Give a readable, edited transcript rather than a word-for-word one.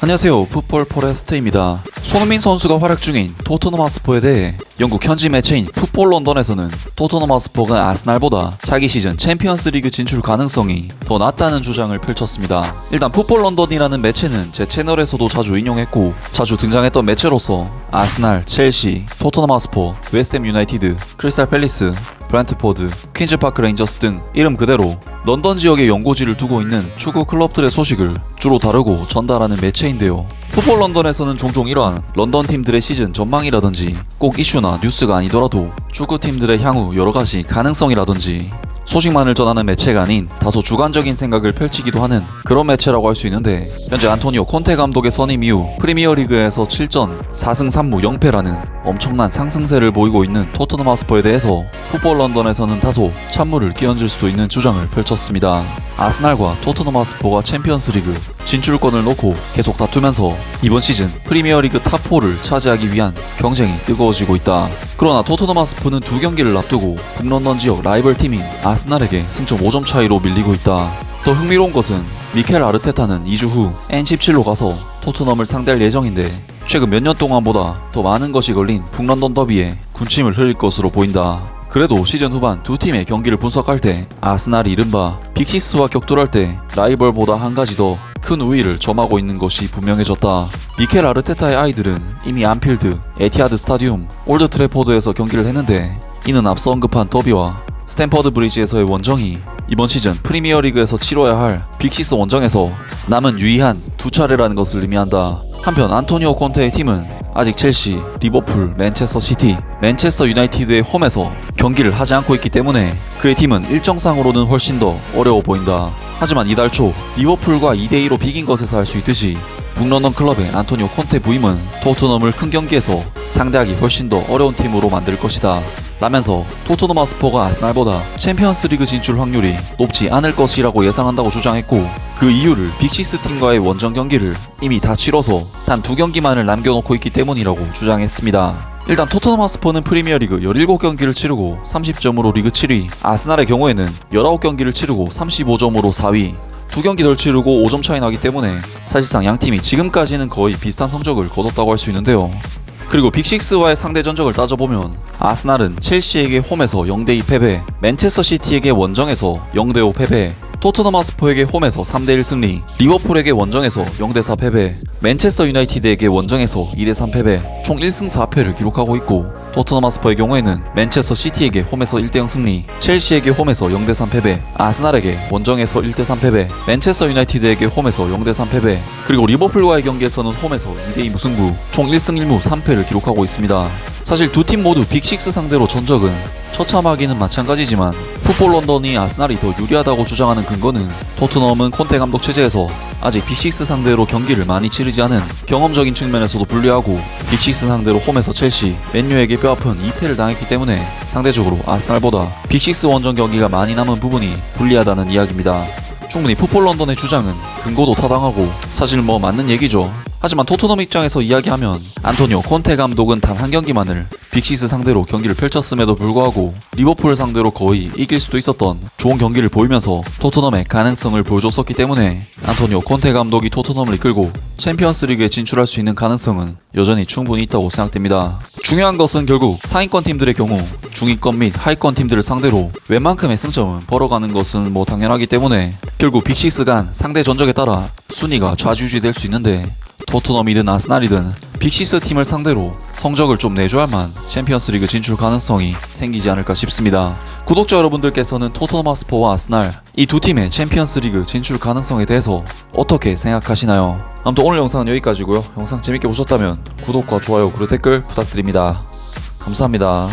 안녕하세요. 풋볼 포레스트입니다. 손흥민 선수가 활약 중인 토트넘 하스퍼에 대해 영국 현지 매체인 풋볼 런던에서는 토트넘 하스퍼가 아스날보다 차기 시즌 챔피언스 리그 진출 가능성이 더 낮다는 주장을 펼쳤습니다. 일단 풋볼 런던이라는 매체는 제 채널에서도 자주 인용했고 자주 등장했던 매체로서 아스날, 첼시, 토트넘 하스퍼, 웨스트햄 유나이티드, 크리스탈 팰리스, 브랜트포드, 퀸즈파크 레인저스 등 이름 그대로 런던 지역에 연고지를 두고 있는 축구 클럽들의 소식을 주로 다루고 전달하는 매체인데요. 풋볼 런던에서는 종종 이러한 런던 팀들의 시즌 전망이라든지 꼭 이슈나 뉴스가 아니더라도 축구팀들의 향후 여러가지 가능성이라든지 소식만을 전하는 매체가 아닌 다소 주관적인 생각을 펼치기도 하는 그런 매체라고 할 수 있는데, 현재 안토니오 콘테 감독의 선임 이후 프리미어리그에서 7전 4승 3무 0패라는 엄청난 상승세를 보이고 있는 토트넘 하스퍼에 대해서 풋볼 런던에서는 다소 찬물을 끼얹을 수도 있는 주장을 펼쳤습니다. 아스날과 토트넘 하스퍼가 챔피언스리그 진출권을 놓고 계속 다투면서 이번 시즌 프리미어리그 탑4를 차지하기 위한 경쟁이 뜨거워지고 있다. 그러나 토트넘 하스퍼는 두 경기를 앞두고 북런던 지역 라이벌 팀인 아스날에게 승점 5점 차이로 밀리고 있다. 더 흥미로운 것은 미켈 아르테타는 2주 후 N17로 가서 토트넘을 상대할 예정인데, 최근 몇 년 동안보다 더 많은 것이 걸린 북런던 더비에 군침을 흘릴 것으로 보인다. 그래도 시즌 후반 두 팀의 경기를 분석할 때 아스날이 이른바 빅시스와 격돌할 때 라이벌보다 한 가지 더 큰 우위를 점하고 있는 것이 분명해졌다. 미켈 아르테타의 아이들은 이미 안필드, 에티하드 스타디움, 올드 트래포드에서 경기를 했는데, 이는 앞서 언급한 더비와 스탠퍼드 브리지에서의 원정이 이번 시즌 프리미어리그에서 치러야 할 빅시스 원정에서 남은 유의한 두 차례라는 것을 의미한다. 한편 안토니오 콘테의 팀은 아직 첼시, 리버풀, 맨체스터 시티, 맨체스터 유나이티드의 홈에서 경기를 하지 않고 있기 때문에 그의 팀은 일정상으로는 훨씬 더 어려워 보인다. 하지만 이달 초 리버풀과 2대2로 비긴 것에서 알 수 있듯이 북런던 클럽의 안토니오 콘테 부임은 토트넘을 큰 경기에서 상대하기 훨씬 더 어려운 팀으로 만들 것이다 라면서 토트넘 하스퍼가 아스날보다 챔피언스 리그 진출 확률이 높지 않을 것이라고 예상한다고 주장했고, 그 이유를 빅시스 팀과의 원정 경기를 이미 다 치러서 단 2경기만을 남겨놓고 있기 때문이라고 주장했습니다. 일단 토트넘 하스퍼는 프리미어리그 17경기를 치르고 30점으로 리그 7위, 아스날의 경우에는 19경기를 치르고 35점으로 4위, 2경기 덜 치르고 5점 차이 나기 때문에 사실상 양팀이 지금까지는 거의 비슷한 성적을 거뒀다고 할 수 있는데요. 그리고 빅식스와의 상대 전적을 따져보면 아스날은 첼시에게 홈에서 0대2 패배, 맨체스터 시티에게 원정에서 0대5 패배, 토트넘 하스퍼에게 홈에서 3대1 승리, 리버풀에게 원정에서 0대4 패배, 맨체스터 유나이티드에게 원정에서 2대3 패배, 총 1승 4패를 기록하고 있고, 토트넘 하스퍼의 경우에는 맨체스터 시티에게 홈에서 1대0 승리, 첼시에게 홈에서 0대3 패배, 아스날에게 원정에서 1대3 패배, 맨체스터 유나이티드에게 홈에서 0대3 패배, 그리고 리버풀과의 경기에서는 홈에서 2대2 무승부, 총 1승 1무 3패를 기록하고 있습니다. 사실 두 팀 모두 빅식스 상대로 전적은 처참하기는 마찬가지지만 풋볼 런던이 아스날이 더 유리하다고 주장하는 근거는 토트넘은 콘테 감독 체제에서 아직 빅식스 상대로 경기를 많이 치르지 않은 경험적인 측면에서도 불리하고, 빅식스 상대로 홈에서 첼시, 맨유에게 뼈아픈 2패를 당했기 때문에 상대적으로 아스날보다 빅식스 원정 경기가 많이 남은 부분이 불리하다는 이야기입니다. 충분히 풋볼 런던의 주장은 근거도 타당하고 사실 맞는 얘기죠. 하지만 토트넘 입장에서 이야기하면 안토니오 콘테 감독은 단 한 경기만을 빅시스 상대로 경기를 펼쳤음에도 불구하고 리버풀 상대로 거의 이길 수도 있었던 좋은 경기를 보이면서 토트넘의 가능성을 보여줬었기 때문에 안토니오 콘테 감독이 토트넘을 이끌고 챔피언스 리그에 진출할 수 있는 가능성은 여전히 충분히 있다고 생각됩니다. 중요한 것은 결국 상위권 팀들의 경우 중위권 및 하위권 팀들을 상대로 웬만큼의 승점은 벌어가는 것은 당연하기 때문에 결국 빅시스 간 상대 전적에 따라 순위가 좌지우지될 수 있는데, 토트넘이든 아스날이든 빅시스 팀을 상대로 성적을 좀 내줘야만 챔피언스리그 진출 가능성이 생기지 않을까 싶습니다. 구독자 여러분들께서는 토트넘 하스퍼와 아스날 이 두 팀의 챔피언스리그 진출 가능성에 대해서 어떻게 생각하시나요? 아무튼 오늘 영상은 여기까지고요. 영상 재밌게 보셨다면 구독과 좋아요 그리고 댓글 부탁드립니다. 감사합니다.